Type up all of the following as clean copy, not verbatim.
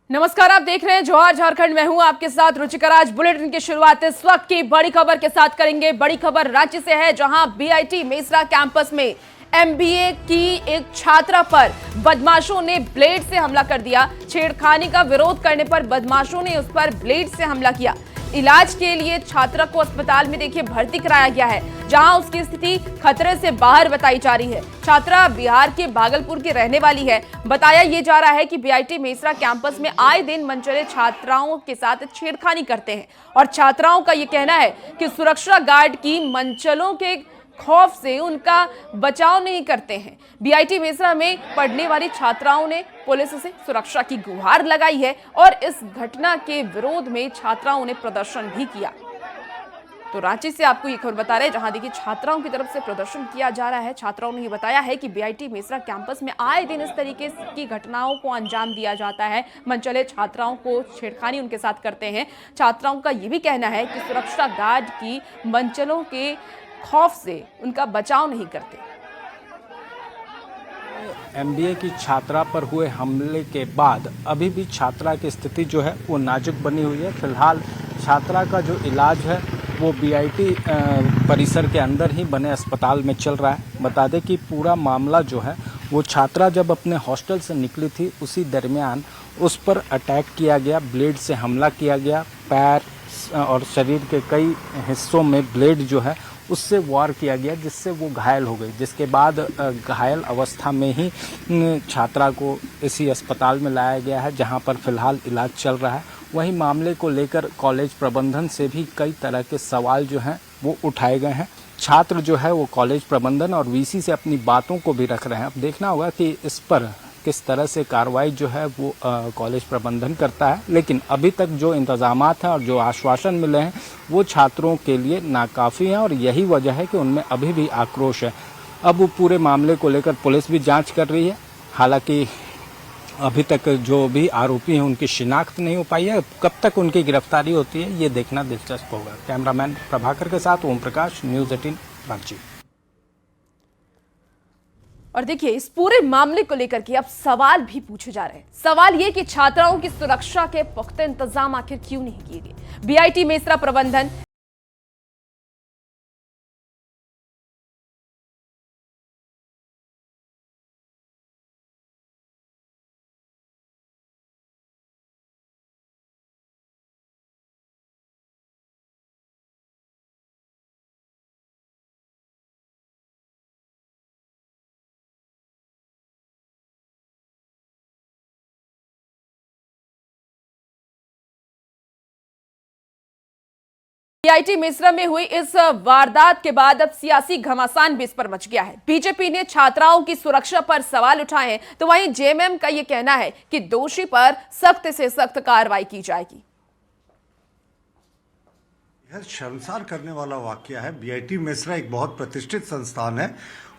नमस्कार, आप देख रहे हैं जवाहर झारखंड। मैं हूं आपके साथ रुचिकर। आज बुलेटिन की शुरुआत इस वक्त की बड़ी खबर के साथ करेंगे। बड़ी खबर रांची से है, जहां बीआईटी मेसरा कैंपस में एमबीए की एक छात्रा पर बदमाशों ने ब्लेड से हमला कर दिया। छेड़खानी का विरोध करने पर बदमाशों ने उस पर ब्लेड से हमला किया। इलाज के लिए छात्रा को अस्पताल में देखिए भर्ती कराया गया है, जहां उसकी स्थिति खतरे से बाहर बताई जा रही है। छात्रा बिहार के भागलपुर की रहने वाली है। बताया ये जा रहा है कि बीआईटी मेसरा कैंपस में आए दिन मनचले छात्राओं के साथ छेड़खानी करते हैं और छात्राओं का ये कहना है कि सुरक्षा गार्ड की मनचलों के खौफ से उनका बचाव नहीं करते हैं। बीआईटी मेसरा में पढ़ने वाली छात्राओं ने पुलिस से सुरक्षा की गुहार लगाई है और इस घटना के विरोध में छात्राओं ने प्रदर्शन भी किया। तो रांची से आपको ये खबर बता रहे हैं, जहां देखिए छात्राओं की तरफ से प्रदर्शन किया जा रहा है। छात्राओं ने ये बताया है कि बीआईटी मेसरा कैंपस में आए दिन इस तरीके की घटनाओं को अंजाम दिया जाता है। मनचले छात्राओं को छेड़खानी उनके साथ करते हैं। छात्राओं का ये भी कहना है कि सुरक्षा गार्ड की मनचलों के खौफ से उनका बचाव नहीं करते। एमबीए की छात्रा पर हुए हमले के बाद अभी भी छात्रा की स्थिति जो है वो नाजुक बनी हुई है। फिलहाल छात्रा का जो इलाज है वो बीआईटी परिसर के अंदर ही बने अस्पताल में चल रहा है। बता दें कि पूरा मामला जो है वो छात्रा जब अपने हॉस्टल से निकली थी उसी दरमियान उस पर अटैक किया गया, ब्लेड से हमला किया गया। पैर और शरीर के कई हिस्सों में ब्लेड जो है उससे वार किया गया, जिससे वो घायल हो गई। जिसके बाद घायल अवस्था में ही छात्रा को इसी अस्पताल में लाया गया है, जहां पर फिलहाल इलाज चल रहा है। वहीं मामले को लेकर कॉलेज प्रबंधन से भी कई तरह के सवाल जो हैं वो उठाए गए हैं। छात्र जो है वो कॉलेज प्रबंधन और वीसी से अपनी बातों को भी रख रहे हैं। अब देखना होगा कि इस पर किस तरह से कार्रवाई जो है वो कॉलेज प्रबंधन करता है। लेकिन अभी तक जो इंतजामात हैं और जो आश्वासन मिले हैं वो छात्रों के लिए नाकाफ़ी हैं और यही वजह है कि उनमें अभी भी आक्रोश है। अब वो पूरे मामले को लेकर पुलिस भी जांच कर रही है। हालांकि अभी तक जो भी आरोपी हैं उनकी शिनाख्त नहीं हो पाई है। कब तक उनकी गिरफ्तारी होती है ये देखना दिलचस्प होगा। कैमरामैन प्रभाकर के साथ ओम प्रकाश, न्यूज़ 18 रांची। और देखिए इस पूरे मामले को लेकर के अब सवाल भी पूछे जा रहे हैं। सवाल ये कि छात्राओं की सुरक्षा के पुख्ता इंतजाम आखिर क्यों नहीं किए गए। बीआईटी मेसरा प्रबंधन बीआईटी मेसरा में हुई इस वारदात के बाद अब सियासी घमासान भी इस पर मच गया है। बीजेपी ने छात्राओं की सुरक्षा पर सवाल उठाए हैं, तो वहीं जेएमएम का यह कहना है कि दोषी पर सख्त से सख्त कार्रवाई की जाएगी। यह शर्मसार करने वाला वाकया है। बीआईटी मेसरा एक बहुत प्रतिष्ठित संस्थान है।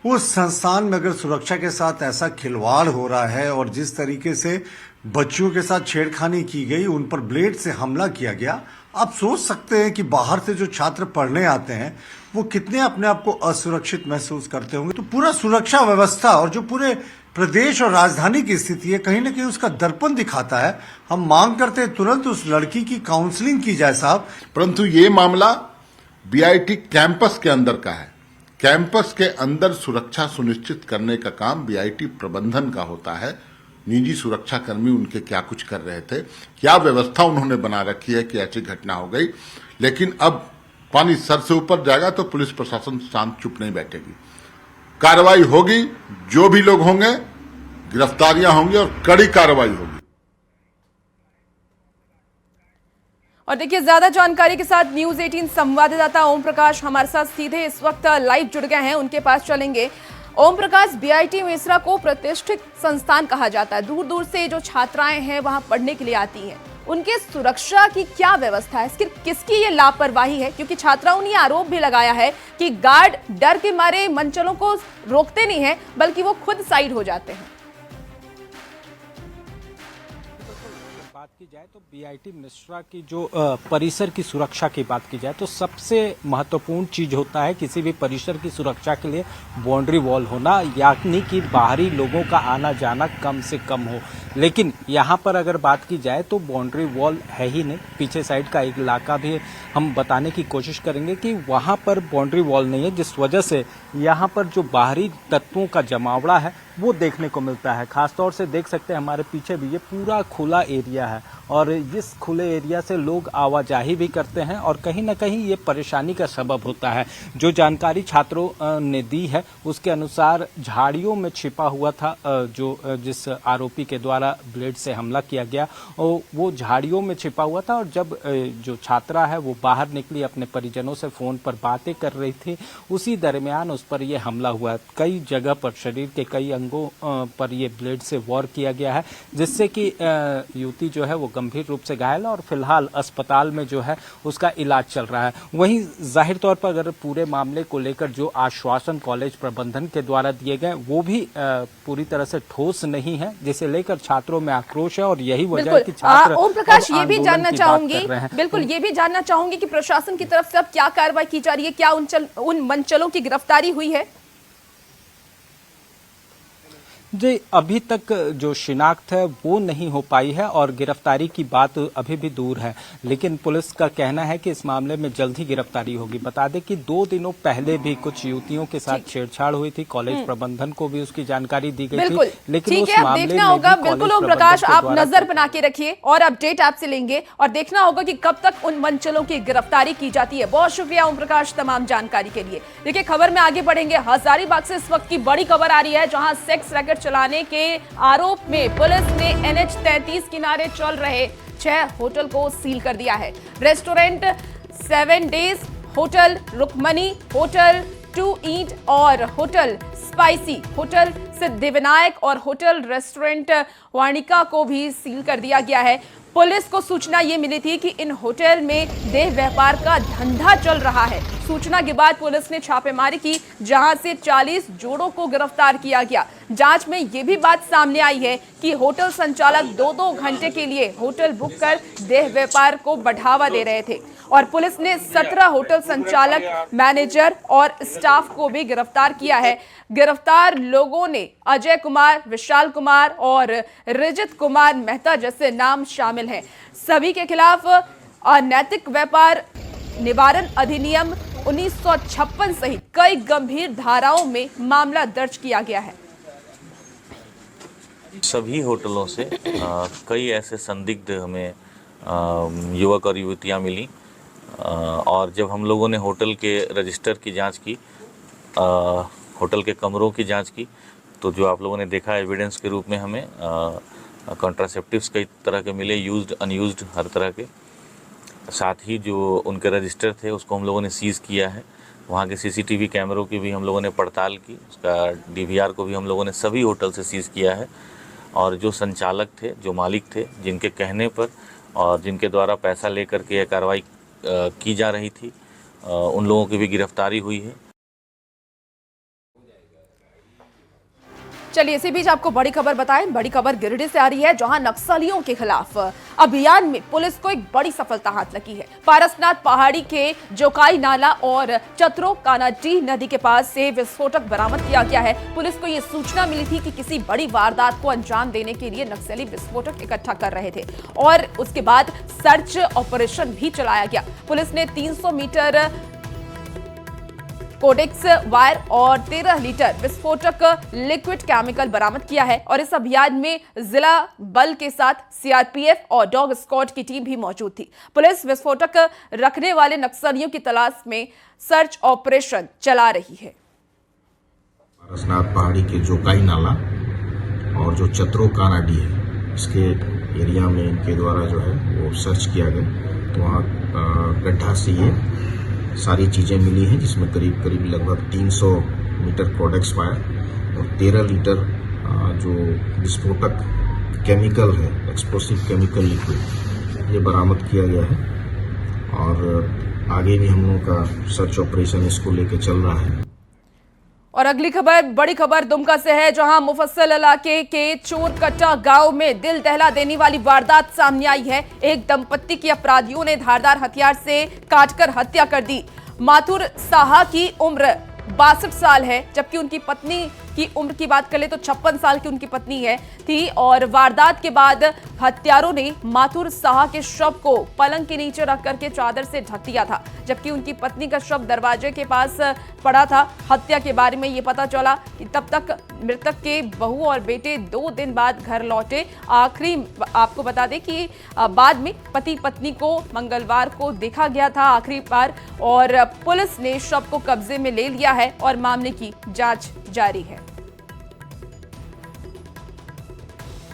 उस संस्थान में अगर सुरक्षा के साथ ऐसा खिलवाड़ हो रहा है और जिस तरीके से बच्चियों के साथ छेड़खानी की गई, उन पर ब्लेड से हमला किया गया, आप सोच सकते हैं कि बाहर से जो छात्र पढ़ने आते हैं वो कितने अपने आप को असुरक्षित महसूस करते होंगे। तो पूरा सुरक्षा व्यवस्था और जो पूरे प्रदेश और राजधानी की स्थिति है, कहीं ना कहीं उसका दर्पण दिखाता है। हम मांग करते हैं तुरंत उस लड़की की काउंसलिंग की जाए साहब। परंतु ये मामला बीआईटी कैंपस के अंदर का है। कैंपस के अंदर सुरक्षा सुनिश्चित करने का काम बीआईटी प्रबंधन का होता है। निजी सुरक्षा कर्मी उनके क्या कुछ कर रहे थे, क्या व्यवस्था उन्होंने बना रखी है कि ऐसी घटना हो गई। लेकिन अब पानी सर से ऊपर जाएगा तो पुलिस प्रशासन शांत चुप नहीं बैठेगी। कार्रवाई होगी, जो भी लोग होंगे गिरफ्तारियां होंगी और कड़ी कार्रवाई होगी। और देखिए ज्यादा जानकारी के साथ न्यूज़ 18 संवाददाता ओम प्रकाश हमारे साथ सीधे इस वक्त लाइव जुड़ गए हैं, उनके पास चलेंगे। ओम प्रकाश, बीआईटी मेसरा को प्रतिष्ठित संस्थान कहा जाता है। दूर दूर से जो छात्राएं हैं वहां पढ़ने के लिए आती हैं, उनके सुरक्षा की क्या व्यवस्था है? किसकी ये लापरवाही है? क्योंकि छात्राओं ने आरोप भी लगाया है कि गार्ड डर के मारे मनचलों को रोकते नहीं है, बल्कि वो खुद साइड हो जाते हैं। बात की जाए तो बीआईटी मिश्रा की जो परिसर की सुरक्षा की बात की जाए तो सबसे महत्वपूर्ण चीज होता है किसी भी परिसर की सुरक्षा के लिए बाउंड्री वॉल होना, यानी कि बाहरी लोगों का आना जाना कम से कम हो। लेकिन यहाँ पर अगर बात की जाए तो बाउंड्री वॉल है ही नहीं। पीछे साइड का एक इलाका भी हम बताने की कोशिश करेंगे कि वहाँ पर बाउंड्री वॉल नहीं है, जिस वजह से यहाँ पर जो बाहरी तत्वों का जमावड़ा है वो देखने को मिलता है। खासतौर से देख सकते हैं हमारे पीछे भी ये पूरा खुला एरिया है और इस खुले एरिया से लोग आवाजाही भी करते हैं और कहीं ना कहीं ये परेशानी का सबब होता है। जो जानकारी छात्रों ने दी है उसके अनुसार झाड़ियों में छिपा हुआ था जिस आरोपी के द्वारा ब्लेड से हमला किया गया और वो झाड़ियों में छिपा हुआ था और जब जो छात्रा है वो बाहर निकली अपने परिजनों से फोन पर बातें कर रही थी, उसी दरमियान उस पर यह हमला हुआ। कई जगह पर शरीर के कई अंगों पर ये ब्लेड से वार किया गया है, जिससे कि युवती जो है वो गंभीर रूप से घायल है और फिलहाल अस्पताल में जो है उसका इलाज चल रहा है। वहीं जाहिर तौर पर अगर पूरे मामले को लेकर जो आश्वासन कॉलेज प्रबंधन के द्वारा दिए गए वो भी पूरी तरह से ठोस नहीं है, जिसे लेकर छात्रों में आक्रोश है और यही वजह है कि छात्र ओम प्रकाश ये भी जानना चाहूंगी, बिल्कुल ये भी जानना चाहूंगी कि प्रशासन की तरफ से अब क्या कार्रवाई की जा रही है, क्या उन मंचलों की गिरफ्तारी हुई है? जी, अभी तक जो शिनाख्त है वो नहीं हो पाई है और गिरफ्तारी की बात अभी भी दूर है, लेकिन पुलिस का कहना है कि इस मामले में जल्द ही गिरफ्तारी होगी। बता दें कि 2 दिनों पहले भी कुछ युवतियों के साथ छेड़छाड़ हुई थी, कॉलेज प्रबंधन को भी उसकी जानकारी दी गई थी, लेकिन उस मामले देखना होगा। बिल्कुल ओम प्रकाश, आप नजर बना के रखिए और अपडेट आपसे लेंगे और देखना होगा कि कब तक उन मंचलों की गिरफ्तारी की जाती है। बहुत शुक्रिया ओम प्रकाश तमाम जानकारी के लिए। देखिए खबर में आगे बढ़ेंगे। हजारीबाग से इस वक्त की बड़ी खबर आ रही है, जहां सेक्स रैकेट चलाने के आरोप में पुलिस ने NH 33 किनारे चल रहे 6 होटल को सील कर दिया है। Restaurant 7 days, hotel Rukmani, hotel 2 eat और होटल स्पाइसी, होटल सिद्धिविनायक और होटल रेस्टोरेंट वाणिका को भी सील कर दिया गया है। पुलिस को सूचना ये मिली थी कि इन होटल में देह व्यापार का धंधा चल रहा है। सूचना के बाद पुलिस ने छापेमारी की, जहां से 40 जोड़ों को गिरफ्तार किया गया। जांच में यह भी बात सामने आई है कि होटल संचालक 2-2 घंटे के लिए होटल बुक कर देह व्यापार को बढ़ावा दे रहे थे और पुलिस ने 17 होटल संचालक, मैनेजर और स्टाफ को भी गिरफ्तार किया है। गिरफ्तार लोगों ने अजय कुमार, विशाल कुमार और रजत कुमार मेहता जैसे नाम शामिल हैं। सभी के खिलाफ अनैतिक व्यापार निवारण अधिनियम 1956 सहित कई गंभीर धाराओं में मामला दर्ज किया गया है। सभी होटलों से कई ऐसे संदिग्ध हमें युवक और युवतियां मिली और जब हम लोगों ने होटल के रजिस्टर की जांच की, होटल के कमरों की जांच की, तो जो आप लोगों ने देखा एविडेंस के रूप में हमें कॉन्ट्रासेप्टिव्स कई तरह के मिले, यूज्ड अनयूज्ड हर तरह के। साथ ही जो उनके रजिस्टर थे उसको हम लोगों ने सीज़ किया है। वहाँ के CCTV कैमरों की भी हम लोगों ने पड़ताल की, उसका DVR को भी हम लोगों ने सभी होटल से सीज़ किया है और जो संचालक थे, जो मालिक थे, जिनके कहने पर और जिनके द्वारा पैसा लेकर के यह कार्रवाई की जा रही थी, उन लोगों की भी गिरफ्तारी हुई है। चलिए इसी बीच आपको बड़ी खबर बताएं। बड़ी खबर गिरिडीह से आ रही है, जहां नक्सलियों के खिलाफ अभियान में पुलिस को एक बड़ी सफलता हाथ लगी है। पारसनाथ पहाड़ी के जोकाई नाला और चतरो कानाडी नदी के पास से विस्फोटक बरामद किया गया है। पुलिस को यह सूचना मिली थी कि किसी बड़ी वारदात को अंजाम देने के लिए नक्सली विस्फोटक इकट्ठा कर रहे थे और उसके बाद सर्च ऑपरेशन भी चलाया गया। पुलिस ने 300 मीटर कोडेक्स वायर और 13 लीटर विस्फोटक लिक्विड केमिकल बरामद किया है और इस अभियान में जिला बल के साथ CRPF और डॉग स्क्वाड की टीम भी मौजूद थी। पुलिस विस्फोटक रखने वाले नक्सलियों की तलाश में सर्च ऑपरेशन चला रही है। पारसनाथ पहाड़ी के जोकाई नाला और जो चतरो कानाडी है, इसके एरिया में इनके द्वारा जो है वो सर्च किया गया, तो वहाँ गड्ढा से ये सारी चीज़ें मिली हैं, जिसमें करीब लगभग 300 मीटर कोडेक्स वायर और 13 लीटर जो विस्फोटक केमिकल है, एक्सप्लोसिव केमिकल लिक्विड, ये बरामद किया गया है और आगे भी हम लोगों का सर्च ऑपरेशन इसको लेके चल रहा है। और अगली खबर, बड़ी खबर दुमका से है, जहां मुफस्सिल इलाके के चोरकट्टा गांव में दिल दहला देने वाली वारदात सामने आई है। एक दंपत्ति की अपराधियों ने धारदार हथियार से काटकर हत्या कर दी। माथुर साहा की उम्र 62 साल है, जबकि उनकी पत्नी की उम्र की बात करें तो 56 साल की उनकी पत्नी थी। और वारदात के बाद हत्यारों ने माथुर साहा के शव को पलंग के नीचे रख करके चादर से ढक दिया था, जबकि उनकी पत्नी का शव दरवाजे के पास पड़ा था। हत्या के बारे में ये पता चला कि तब तक मृतक के बहू और बेटे 2 दिन बाद घर लौटे। आखिरी आपको बता दें कि बाद में पति पत्नी को मंगलवार को देखा गया था आखिरी बार, और पुलिस ने शव को कब्जे में ले लिया है और मामले की जांच जारी है।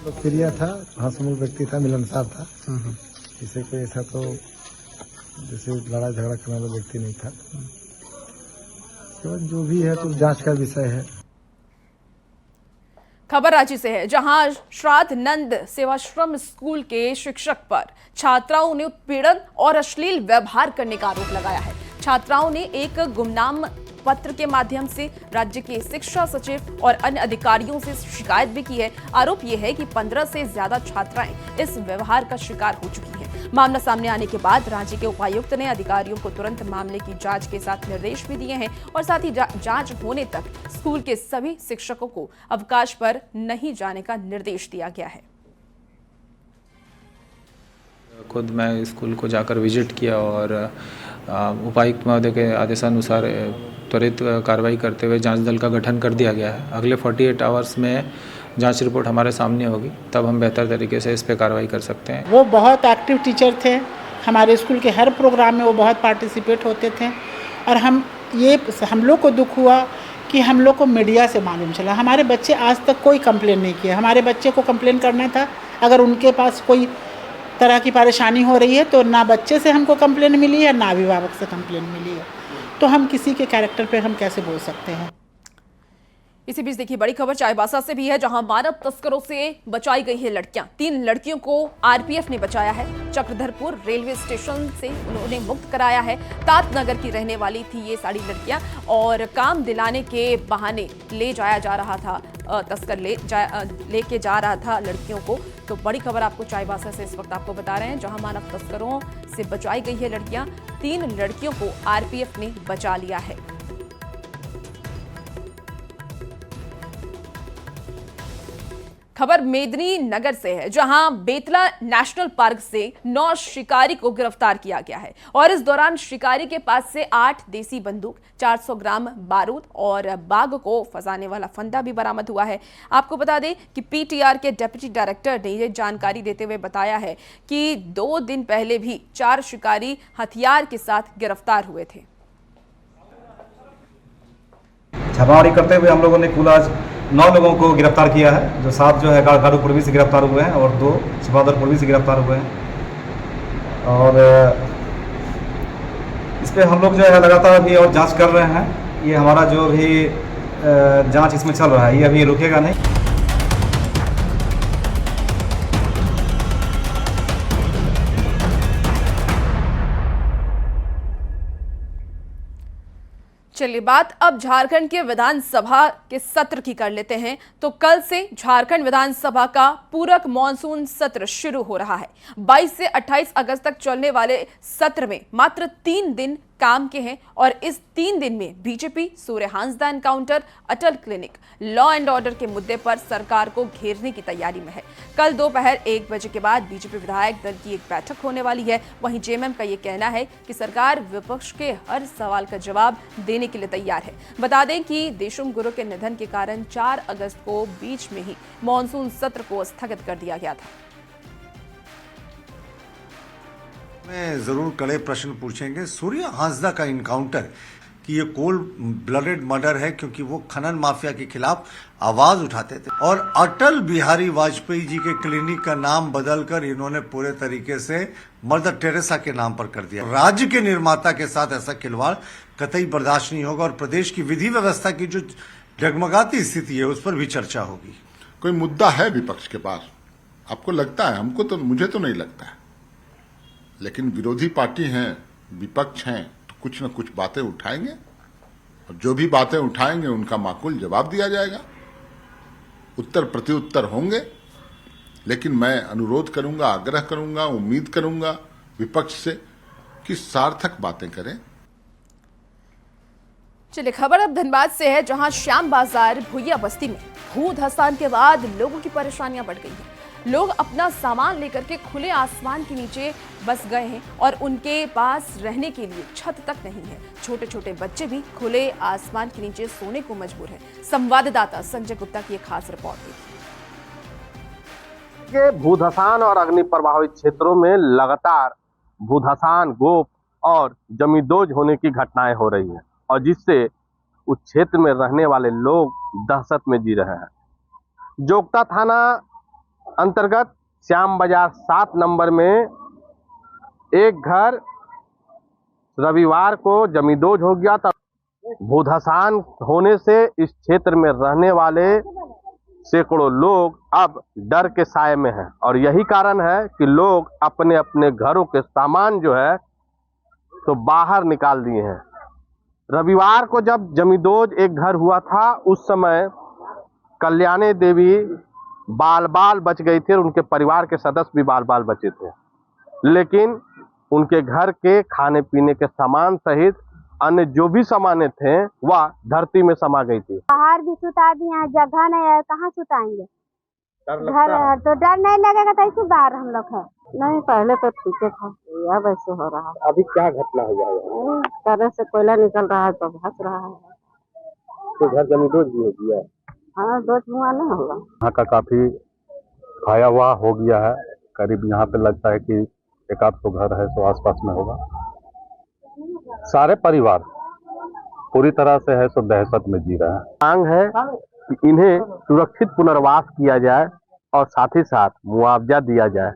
प्रिय था, हंसमुख व्यक्ति था, मिलनसार था। इसे कोई ऐसा तो जैसे लड़ाई झगड़ा करने वाला व्यक्ति नहीं था। जो भी है तो जांच का विषय है। खबर रांची से है, जहां श्राद्ध नंद सेवाश्रम स्कूल के शिक्षक पर छात्राओं ने उत्पीड़न और अश्लील व्यवहार करने का आरोप लगाया है। छात्राओं ने एक गुमनाम पत्र के माध्यम से राज्य के शिक्षा सचिव और अन्य अधिकारियों से शिकायत भी की है। आरोप यह है कि 15 से ज्यादा छात्राएं इस व्यवहार का शिकार हो चुकी हैं। मामला सामने आने के बाद रांची के उपायुक्त ने अधिकारियों को तुरंत मामले की जांच के साथ निर्देश भी दिए हैं और साथ ही जांच होने तक स्कूल के सभी शिक्षकों को अवकाश पर नहीं जाने का निर्देश दिया गया है। खुद मैं स्कूल को जाकर विजिट किया और उपायुक्त महोदय के आदेशानुसार त्वरित कार्रवाई करते हुए जांच दल का गठन कर दिया गया है। अगले 48 आवर्स में जांच रिपोर्ट हमारे सामने होगी, तब हम बेहतर तरीके से इस पर कार्रवाई कर सकते हैं। वो बहुत एक्टिव टीचर थे, हमारे स्कूल के हर प्रोग्राम में वो बहुत पार्टिसिपेट होते थे। और हम लोग को दुख हुआ कि हम लोग को मीडिया से मालूम चला। हमारे बच्चे आज तक कोई कंप्लेन नहीं किया। हमारे बच्चे को कंप्लेन करना था, अगर उनके पास कोई तरह की परेशानी हो रही है तो ना बच्चे से हमको कंप्लेन मिली है, ना अभिभावक से कंप्लेन मिली है। तो हम किसी के कैरेक्टर पे हम कैसे बोल सकते हैं। इसी बीच देखिए बड़ी खबर चाईबासा से भी है, जहां मानव तस्करों से बचाई गई है लड़कियां। 3 लड़कियों को आरपीएफ ने बचाया है। चक्रधरपुर रेलवे स्टेशन से उन्होंने मुक्त कराया है। तात नगर की रहने वाली थी ये सारी लड़कियां और काम दिलाने के बहाने ले जाया जा रहा था, तस्कर लेके जा रहा था लड़कियों को। तो बड़ी खबर आपको चाईबासा से इस वक्त आपको बता रहे हैं, जहां मानव तस्करों से बचाई गई है लड़कियां। 3 लड़कियों को आरपीएफ ने बचा लिया है। खबर मेदिनी नगर से है, जहां बेतला नेशनल पार्क से 9 शिकारी को गिरफ्तार किया गया है और इस दौरान शिकारी के पास से 8 देसी बंदूक, 400 ग्राम बारूद और बाघ को फंसाने वाला फंदा भी बरामद हुआ है। आपको बता दें कि पीटीआर के डिप्टी डायरेक्टर ने यह जानकारी देते हुए बताया है कि 2 दिन पहले भी 4 शिकारी हथियार के साथ गिरफ्तार हुए थे। छापामारी करते हुए हम लोगों ने कुल आज 9 लोगों को गिरफ्तार किया है, जो 7 जो है गाड़ू पूर्वी से गिरफ्तार हुए हैं और 2 छिपादर पूर्वी से गिरफ्तार हुए हैं। और इस पे हम लोग जो है लगातार अभी और जांच कर रहे हैं। ये हमारा जो भी जांच इसमें चल रहा है, ये अभी रुकेगा नहीं। चलिए बात अब झारखंड के विधानसभा के सत्र की कर लेते हैं। तो कल से झारखंड विधानसभा का पूरक मॉनसून सत्र शुरू हो रहा है। 22 से 28 अगस्त तक चलने वाले सत्र में मात्र 3 दिन काम के हैं और इस 3 दिन में BJP Surya Hansda encounter, Atal clinic, law and order के मुद्दे पर सरकार को घेरने की तैयारी में है। कल दोपहर 1 बजे के बाद बीजेपी विधायक दल की एक बैठक होने वाली है। वहीं जेएमएम का ये कहना है कि सरकार विपक्ष के हर सवाल का जवाब देने के लिए तैयार है। बता दें कि देशुम गुरु के निधन के कारण 4 अगस्त को बीच में ही मॉनसून सत्र को स्थगित कर दिया गया था। में जरूर कड़े प्रश्न पूछेंगे। सूर्य हांसदा का इनकाउंटर कि ये कोल्ड ब्लडेड मर्डर है, क्योंकि वो खनन माफिया के खिलाफ आवाज उठाते थे। और अटल बिहारी वाजपेयी जी के क्लिनिक का नाम बदलकर इन्होंने पूरे तरीके से मदर टेरेसा के नाम पर कर दिया। राज्य के निर्माता के साथ ऐसा खिलवाड़ कतई बर्दाश्त नहीं होगा और प्रदेश की विधि व्यवस्था की जो डगमगाती स्थिति है उस पर भी चर्चा होगी। कोई मुद्दा है विपक्ष के पास? आपको लगता है? हमको तो, मुझे तो नहीं लगता है। लेकिन विरोधी पार्टी हैं, विपक्ष हैं, तो कुछ न कुछ बातें उठाएंगे और जो भी बातें उठाएंगे उनका माकूल जवाब दिया जाएगा, उत्तर प्रत्युत्तर होंगे। लेकिन मैं अनुरोध करूंगा, आग्रह करूंगा, उम्मीद करूंगा विपक्ष से कि सार्थक बातें करें। चलिए, खबर अब धनबाद से है, जहां श्याम बाजार भुइया बस्ती में भू धसान के बाद लोगों की परेशानियां बढ़ गई हैं। लोग अपना सामान लेकर के खुले आसमान के नीचे बस गए हैं और उनके पास रहने के लिए छत तक नहीं है। छोटे छोटे बच्चे भी खुले आसमान के नीचे सोने को मजबूर हैं। संवाददाता संजय गुप्ता की एक खास रिपोर्ट देखिए। भूधसान और अग्नि प्रभावित क्षेत्रों में लगातार भूधसान, गोप और जमींदोज होने की घटनाएं हो रही हैं और जिससे उस क्षेत्र में रहने वाले लोग दहशत में जी रहे हैं। जोगता थाना अंतर्गत श्याम बाजार 7 नंबर में एक घर रविवार को जमींदोज हो गया था। भूधसान होने से इस क्षेत्र में रहने वाले सैकड़ों लोग अब डर के साए में हैं और यही कारण है कि लोग अपने अपने घरों के सामान जो है तो बाहर निकाल दिए हैं। रविवार को जब जमींदोज एक घर हुआ था उस समय कल्याणी देवी बाल बाल बच गई थी और उनके परिवार के सदस्य भी बाल बाल बचे थे, लेकिन उनके घर के खाने पीने के सामान सहित अन्य जो भी सामानें थे वह धरती में समा गई थी। बाहर भी सुता दिए हैं, जगह नहीं है, कहाँ सुताएंगे? घर है तो डर नहीं लगेगा तो ऐसे बाहर हम लोग है। नहीं, पहले तो ठीक था, अब ऐसे हो रहा है। अभी क्या घटना हो जाएगा? तरह से कोयला निकल रहा है तो भस रहा है। तो घर जमींदोज भी हो गया? हाँ, 2 धुआं नहीं होगा। यहाँ का काफी खाया हुआ हो गया है। करीब यहाँ पे लगता है कि 1-800 घर है तो आसपास में होगा। सारे परिवार पूरी तरह से है सो दहशत में जी रहे हैं। मांग है कि इन्हें सुरक्षित पुनर्वास किया जाए और साथ ही साथ मुआवजा दिया जाए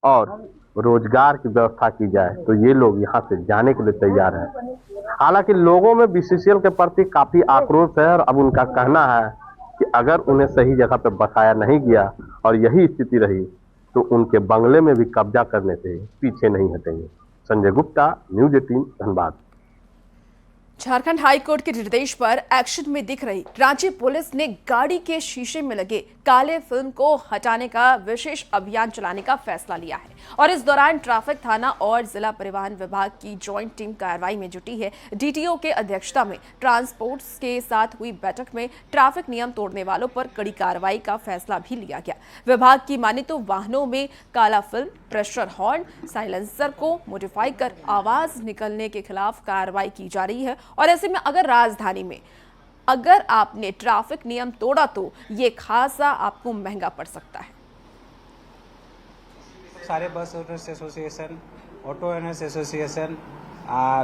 और रोजगार की व्यवस्था की जाए, तो ये लोग यहाँ से जाने के लिए तैयार हैं। हालांकि लोगों में बीसीसीएल के प्रति काफी आक्रोश है और अब उनका कहना है कि अगर उन्हें सही जगह पर बसाया नहीं गया और यही स्थिति रही तो उनके बंगले में भी कब्जा करने से पीछे नहीं हटेंगे। संजय गुप्ता, न्यूज़ 18, धनबाद। झारखंड हाईकोर्ट के निर्देश पर एक्शन में दिख रही रांची पुलिस ने गाड़ी के शीशे में लगे काले फिल्म को हटाने का विशेष अभियान चलाने का फैसला लिया है और इस दौरान ट्रैफिक थाना और जिला परिवहन विभाग की ज्वाइंट टीम कार्रवाई में जुटी है। डीटीओ के अध्यक्षता में ट्रांसपोर्ट के साथ हुई बैठक में ट्रैफिक नियम तोड़ने वालों पर कड़ी कार्रवाई का फैसला भी लिया गया। विभाग की माने तो वाहनों में काला फिल्म, प्रेशर हॉर्न, साइलेंसर को मॉडिफाई कर आवाज निकलने के खिलाफ कार्रवाई की जा रही है और ऐसे में अगर राजधानी में अगर आपने ट्रैफिक नियम तोड़ा तो ये खासा आपको महंगा पड़ सकता है। सारे बस owners association, auto owners association,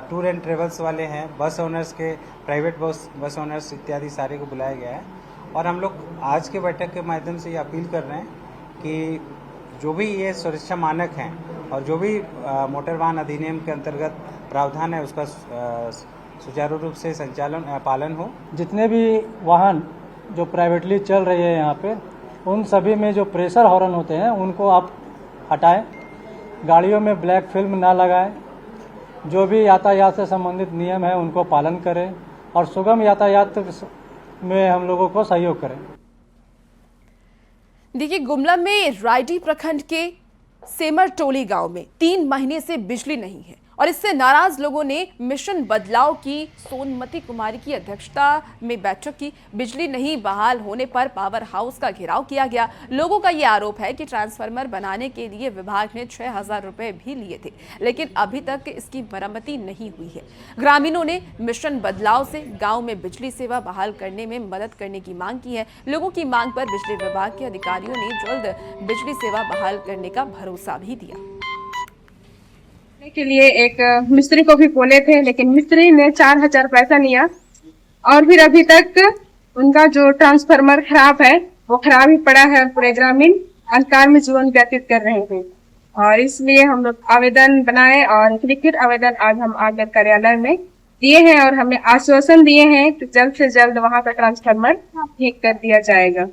tour and travels वाले हैं, बस ओनर्स के, प्राइवेट बस ओनर्स इत्यादि सारे को बुलाया गया है और हम लोग आज के बैठक के माध्यम से ये अपील कर रहे हैं कि जो भी ये सुरक्षा मानक हैं और जो भी मोटर वाहन अधिनियम के अंतर्गत प्रावधान है उसका सुचारू रूप से पालन हो। जितने भी वाहन जो प्राइवेटली चल रही है यहाँ पे, उन सभी में जो प्रेशर हॉर्न होते हैं उनको आप हटाएं, गाड़ियों में ब्लैक फिल्म ना लगाएं, जो भी यातायात से संबंधित नियम है उनको पालन करें और सुगम यातायात में हम लोगों को सहयोग करें। देखिए, गुमला में रायडी प्रखंड के सेमरटोली गांव में 3 महीने से बिजली नहीं है और इससे नाराज लोगों ने मिशन बदलाव की सोनमती कुमारी की अध्यक्षता में बैठक की। बिजली नहीं बहाल होने पर पावर हाउस का घेराव किया गया। लोगों का यह आरोप है कि ट्रांसफार्मर बनाने के लिए विभाग ने 6,000 रुपए भी लिए थे, लेकिन अभी तक इसकी मरम्मती नहीं हुई है। ग्रामीणों ने मिशन बदलाव से गांव में बिजली सेवा बहाल करने में मदद करने की मांग की है। लोगों की मांग पर बिजली विभाग के अधिकारियों ने जल्द बिजली सेवा बहाल करने का भरोसा भी दिया। के लिए एक मिस्त्री को भी बोले थे, लेकिन मिस्त्री ने 4,000 पैसा लिया और फिर अभी तक उनका जो ट्रांसफार्मर खराब है वो खराब ही पड़ा है और पूरे ग्रामीण अंधकार में जीवन व्यतीत कर रहे हैं और इसलिए हम लोग आवेदन बनाए और लिखित आवेदन आज हम आगे कार्यालय में दिए हैं और हमें आश्वासन दिए हैं कि जल्द से जल्द वहां का ट्रांसफार्मर ठीक कर दिया जाएगा।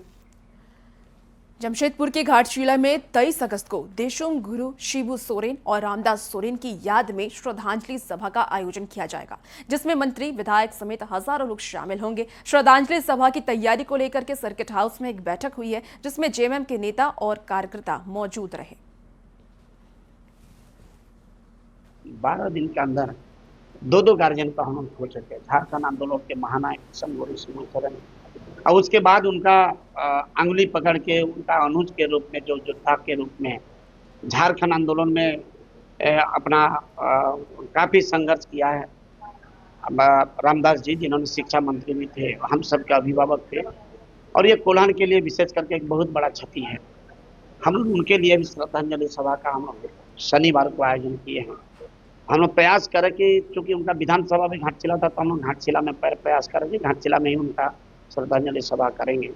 जमशेदपुर के घाटशिला में 23 अगस्त को देशों गुरु शिबू सोरेन और रामदास सोरेन की याद में श्रद्धांजलि सभा का आयोजन किया जाएगा, जिसमें मंत्री, विधायक समेत हजारों लोग शामिल होंगे। श्रद्धांजलि सभा की तैयारी को लेकर के सर्किट हाउस में एक बैठक हुई है, जिसमें जेएमएम के नेता और कार्यकर्ता मौजूद रहे। 12 दिन के अंदर दो गार्जियन का हम हो चुके। झारखंड आंदोलन के महानायक संगोरी शिबू सोरेन और उसके बाद उनका अंगुली पकड़ के उनका अनुज के रूप में, जो योद्धा के रूप में झारखंड आंदोलन में अपना काफी संघर्ष किया है। रामदास जी, जिन्होंने शिक्षा मंत्री भी थे, हम सब के अभिभावक थे, और ये कोल्हान के लिए विशेष करके एक बहुत बड़ा क्षति है। हम लोग उनके लिए भी श्रद्धांजलि सभा का हम लोग शनिवार को आयोजन किए हैं। हम लोग प्रयास करें कि चूंकि उनका विधानसभा भी घाटशिला था, तो हम लोग घाटशिला में प्रयास करेंगे, घाटशिला में ही उनका श्रद्धांजलि सभा करेंगे।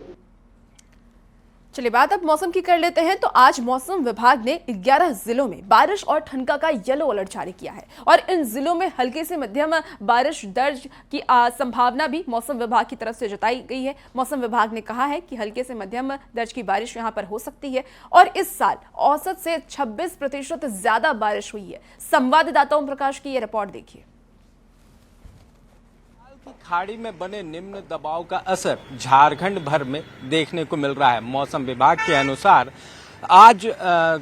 चलिए बात अब मौसम की कर लेते हैं। तो आज मौसम विभाग ने 11 जिलों में बारिश और ठनका का येलो अलर्ट जारी किया है, और इन जिलों में हल्की से मध्यम बारिश दर्ज की संभावना भी मौसम विभाग की तरफ से जताई गई है। मौसम विभाग ने कहा है कि हल्के से मध्यम दर्ज की बारिश यहां पर हो सकती है, और इस साल औसत से 26% ज्यादा बारिश हुई है। संवाददाता ओम प्रकाश की यह रिपोर्ट देखिए। खाड़ी में बने निम्न दबाव का असर झारखंड भर में देखने को मिल रहा है। मौसम विभाग के अनुसार आज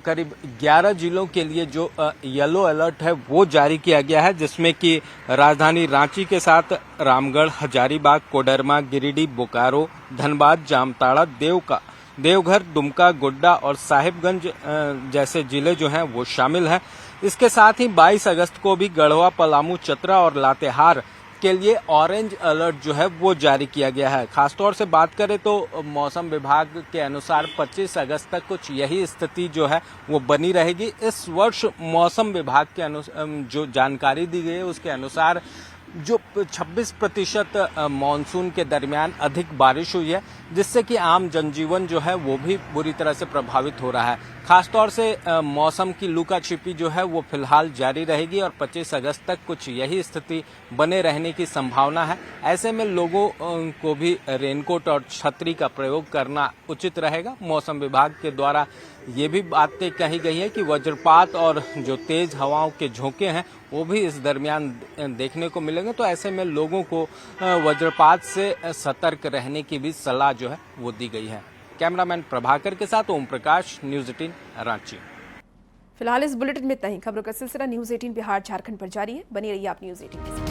करीब 11 जिलों के लिए जो येलो अलर्ट है वो जारी किया गया है, जिसमें कि राजधानी रांची के साथ रामगढ़, हजारीबाग, कोडरमा, गिरिडीह, बोकारो, धनबाद, जामताड़ा, देवघर, दुमका, गोड्डा और साहिबगंज जैसे जिले जो हैं वो शामिल हैं। इसके साथ ही 22 अगस्त को भी गढ़वा, पलामू, चतरा और लातेहार के लिए ऑरेंज अलर्ट जो है वो जारी किया गया है। खासतौर से बात करें तो मौसम विभाग के अनुसार 25 अगस्त तक कुछ यही स्थिति जो है वो बनी रहेगी। इस वर्ष मौसम विभाग के जो जानकारी दी गई है उसके अनुसार जो 26% मानसून के दरमियान अधिक बारिश हुई है, जिससे कि आम जनजीवन जो है वो भी बुरी तरह से प्रभावित हो रहा है। खासतौर से मौसम की लूका छिपी जो है वो फिलहाल जारी रहेगी, और 25 अगस्त तक कुछ यही स्थिति बने रहने की संभावना है। ऐसे में लोगों को भी रेनकोट और छतरी का प्रयोग करना उचित रहेगा। मौसम विभाग के द्वारा ये भी बातें कही गई है कि वज्रपात और जो तेज हवाओं के झोंके हैं वो भी इस दरमियान देखने को मिलेंगे, तो ऐसे में लोगों को वज्रपात से सतर्क रहने की भी सलाह जो है वो दी गई है। कैमरामैन प्रभाकर के साथ ओम प्रकाश, न्यूज़ 18 रांची। फिलहाल इस बुलेटिन में इतना ही। खबरों का सिलसिला न्यूज़ 18 बिहार झारखंड पर जारी है। बनी रहिए आप न्यूज़ 18 के साथ।